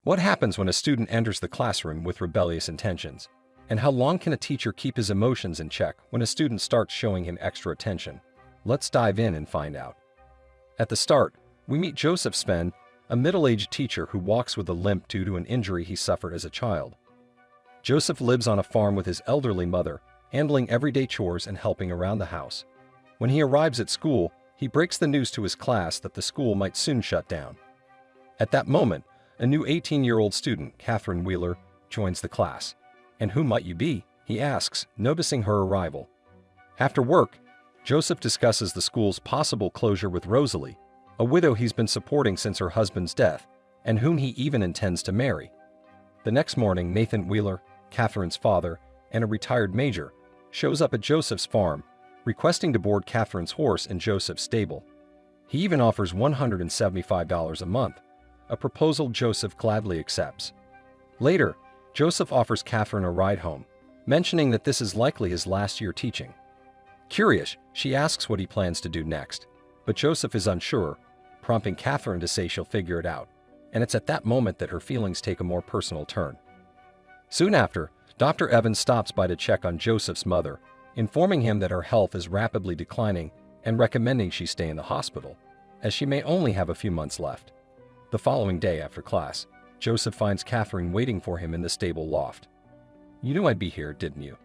What happens when a student enters the classroom with rebellious intentions? And how long can a teacher keep his emotions in check when a student starts showing him extra attention? Let's dive in and find out. At the start, we meet Joseph Sven, a middle-aged teacher who walks with a limp due to an injury he suffered as a child. Joseph lives on a farm with his elderly mother, handling everyday chores and helping around the house. When he arrives at school, he breaks the news to his class that the school might soon shut down. At that moment, a new 18-year-old student, Catherine Wheeler, joins the class. "And who might you be?" he asks, noticing her arrival. After work, Joseph discusses the school's possible closure with Rosalie, a widow he's been supporting since her husband's death, and whom he even intends to marry. The next morning, Nathan Wheeler, Catherine's father, and a retired major, shows up at Joseph's farm, requesting to board Catherine's horse in Joseph's stable. He even offers $175 a month, a proposal Joseph gladly accepts. Later, Joseph offers Catherine a ride home, mentioning that this is likely his last year teaching. Curious, she asks what he plans to do next, but Joseph is unsure, prompting Catherine to say she'll figure it out, and it's at that moment that her feelings take a more personal turn. Soon after, Dr. Evans stops by to check on Joseph's mother, informing him that her health is rapidly declining and recommending she stay in the hospital, as she may only have a few months left. The following day after class, Joseph finds Catherine waiting for him in the stable loft. "You knew I'd be here, didn't you?"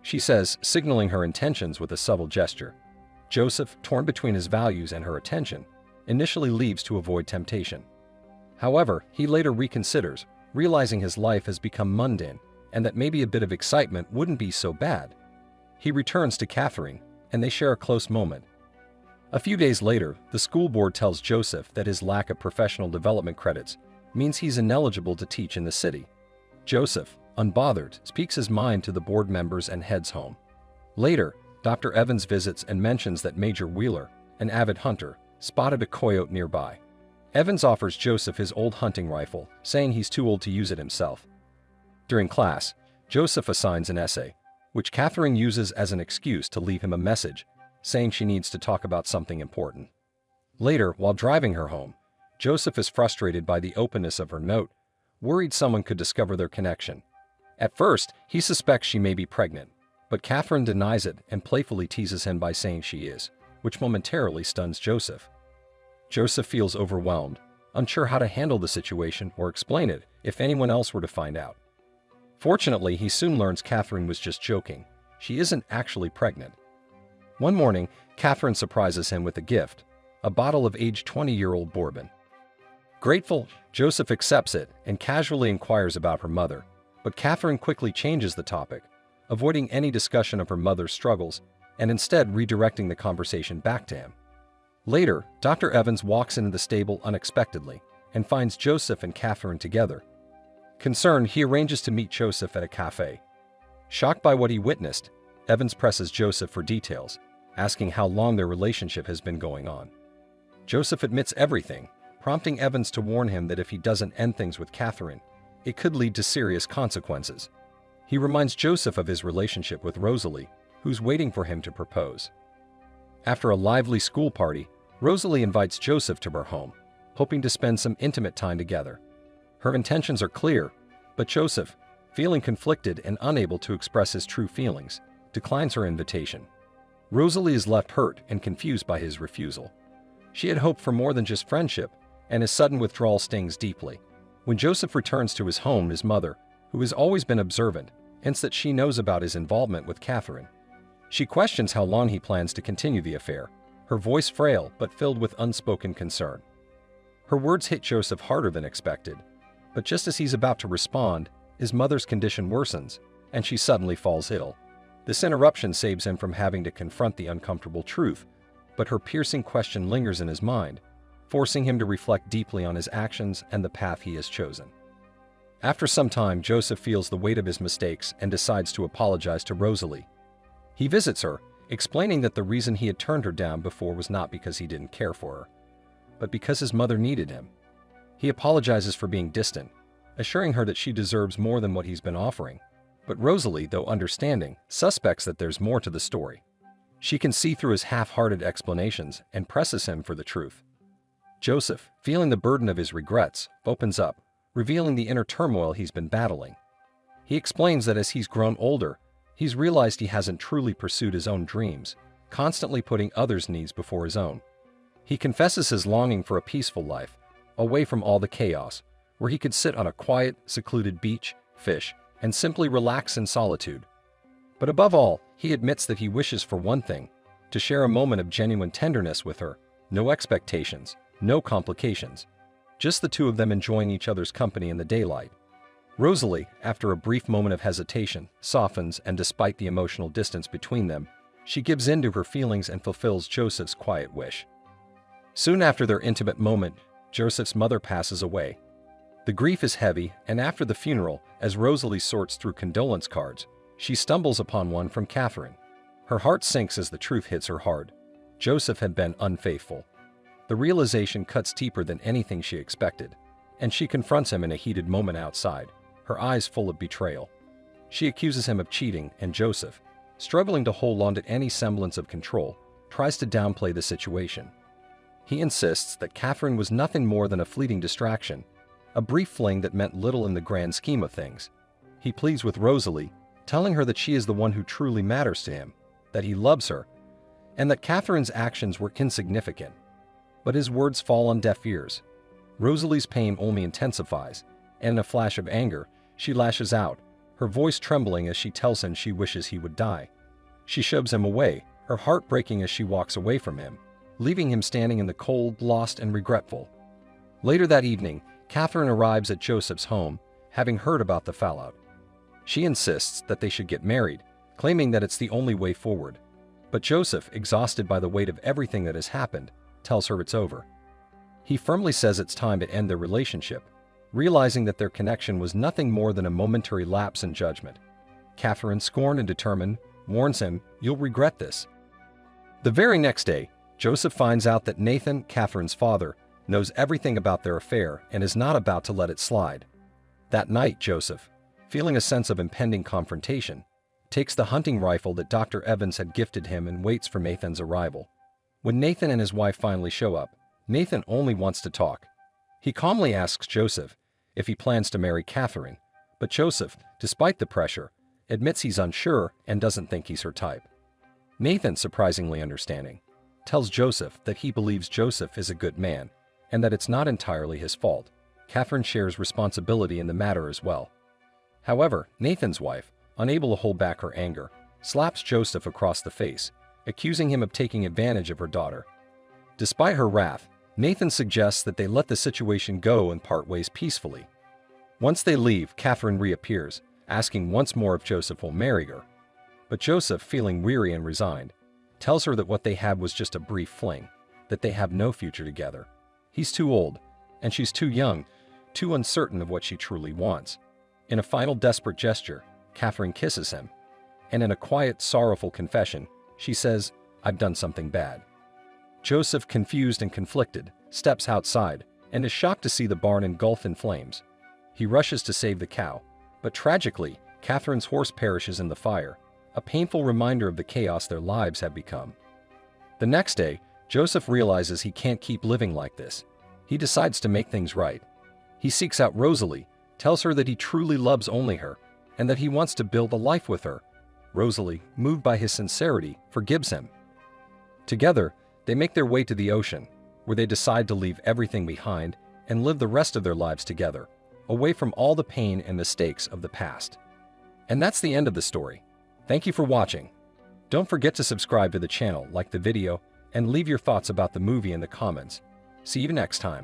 she says, signaling her intentions with a subtle gesture. Joseph, torn between his values and her attention, initially leaves to avoid temptation. However, he later reconsiders, realizing his life has become mundane and that maybe a bit of excitement wouldn't be so bad. He returns to Catherine, and they share a close moment. A few days later, the school board tells Joseph that his lack of professional development credits means he's ineligible to teach in the city. Joseph, unbothered, speaks his mind to the board members and heads home. Later, Dr. Evans visits and mentions that Major Wheeler, an avid hunter, spotted a coyote nearby. Evans offers Joseph his old hunting rifle, saying he's too old to use it himself. During class, Joseph assigns an essay, which Catherine uses as an excuse to leave him a message, saying she needs to talk about something important. Later, while driving her home, Joseph is frustrated by the openness of her note, worried someone could discover their connection. At first, he suspects she may be pregnant, but Catherine denies it and playfully teases him by saying she is, which momentarily stuns Joseph. Joseph feels overwhelmed, unsure how to handle the situation or explain it if anyone else were to find out. Fortunately, he soon learns Catherine was just joking. She isn't actually pregnant. One morning, Catherine surprises him with a gift, a bottle of aged 20-year-old bourbon. Grateful, Joseph accepts it and casually inquires about her mother, but Catherine quickly changes the topic, avoiding any discussion of her mother's struggles and instead redirecting the conversation back to him. Later, Dr. Evans walks into the stable unexpectedly and finds Joseph and Catherine together. Concerned, he arranges to meet Joseph at a cafe. Shocked by what he witnessed, Evans presses Joseph for details, asking how long their relationship has been going on. Joseph admits everything, prompting Evans to warn him that if he doesn't end things with Catherine, it could lead to serious consequences. He reminds Joseph of his relationship with Rosalie, who's waiting for him to propose. After a lively school party, Rosalie invites Joseph to her home, hoping to spend some intimate time together. Her intentions are clear, but Joseph, feeling conflicted and unable to express his true feelings, declines her invitation. Rosalie is left hurt and confused by his refusal. She had hoped for more than just friendship, and his sudden withdrawal stings deeply. When Joseph returns to his home, his mother, who has always been observant, hints that she knows about his involvement with Catherine. She questions how long he plans to continue the affair, her voice frail but filled with unspoken concern. Her words hit Joseph harder than expected, but just as he's about to respond, his mother's condition worsens, and she suddenly falls ill. This interruption saves him from having to confront the uncomfortable truth, but her piercing question lingers in his mind, forcing him to reflect deeply on his actions and the path he has chosen. After some time, Joseph feels the weight of his mistakes and decides to apologize to Rosalie. He visits her, explaining that the reason he had turned her down before was not because he didn't care for her, but because his mother needed him. He apologizes for being distant, assuring her that she deserves more than what he's been offering. But Rosalie, though understanding, suspects that there's more to the story. She can see through his half-hearted explanations and presses him for the truth. Joseph, feeling the burden of his regrets, opens up, revealing the inner turmoil he's been battling. He explains that as he's grown older, he's realized he hasn't truly pursued his own dreams, constantly putting others' needs before his own. He confesses his longing for a peaceful life, away from all the chaos, where he could sit on a quiet, secluded beach, fish, and simply relax in solitude. But above all, he admits that he wishes for one thing: to share a moment of genuine tenderness with her. No expectations, no complications. Just the two of them enjoying each other's company in the daylight. Rosalie, after a brief moment of hesitation, softens, and despite the emotional distance between them, she gives in to her feelings and fulfills Joseph's quiet wish. Soon after their intimate moment, Joseph's mother passes away. The grief is heavy, and after the funeral, as Rosalie sorts through condolence cards, she stumbles upon one from Catherine. Her heart sinks as the truth hits her hard. Joseph had been unfaithful. The realization cuts deeper than anything she expected, and she confronts him in a heated moment outside, her eyes full of betrayal. She accuses him of cheating, and Joseph, struggling to hold on to any semblance of control, tries to downplay the situation. He insists that Catherine was nothing more than a fleeting distraction, a brief fling that meant little in the grand scheme of things. He pleads with Rosalie, telling her that she is the one who truly matters to him, that he loves her, and that Catherine's actions were insignificant. But his words fall on deaf ears. Rosalie's pain only intensifies, and in a flash of anger, she lashes out, her voice trembling as she tells him she wishes he would die. She shoves him away, her heart breaking as she walks away from him, leaving him standing in the cold, lost and regretful. Later that evening, Catherine arrives at Joseph's home, having heard about the fallout. She insists that they should get married, claiming that it's the only way forward. But Joseph, exhausted by the weight of everything that has happened, tells her it's over. He firmly says it's time to end their relationship, realizing that their connection was nothing more than a momentary lapse in judgment. Catherine, scorned and determined, warns him, "You'll regret this." The very next day, Joseph finds out that Nathan, Catherine's father, knows everything about their affair and is not about to let it slide. That night, Joseph, feeling a sense of impending confrontation, takes the hunting rifle that Dr. Evans had gifted him and waits for Nathan's arrival. When Nathan and his wife finally show up, Nathan only wants to talk. He calmly asks Joseph if he plans to marry Catherine, but Joseph, despite the pressure, admits he's unsure and doesn't think he's her type. Nathan, surprisingly understanding, tells Joseph that he believes Joseph is a good man and that it's not entirely his fault. Catherine shares responsibility in the matter as well. However, Nathan's wife, unable to hold back her anger, slaps Joseph across the face, accusing him of taking advantage of her daughter. Despite her wrath, Nathan suggests that they let the situation go and part ways peacefully. Once they leave, Catherine reappears, asking once more if Joseph will marry her. But Joseph, feeling weary and resigned, tells her that what they had was just a brief fling, that they have no future together. He's too old, and she's too young, too uncertain of what she truly wants. In a final desperate gesture, Catherine kisses him, and in a quiet, sorrowful confession, she says, "I've done something bad." Joseph, confused and conflicted, steps outside and is shocked to see the barn engulfed in flames. He rushes to save the cow, but tragically, Catherine's horse perishes in the fire, a painful reminder of the chaos their lives have become. The next day, Joseph realizes he can't keep living like this. He decides to make things right. He seeks out Rosalie, tells her that he truly loves only her, and that he wants to build a life with her. Rosalie, moved by his sincerity, forgives him. Together, they make their way to the ocean, where they decide to leave everything behind and live the rest of their lives together, away from all the pain and mistakes of the past. And that's the end of the story. Thank you for watching. Don't forget to subscribe to the channel, like the video, and leave your thoughts about the movie in the comments. See you next time.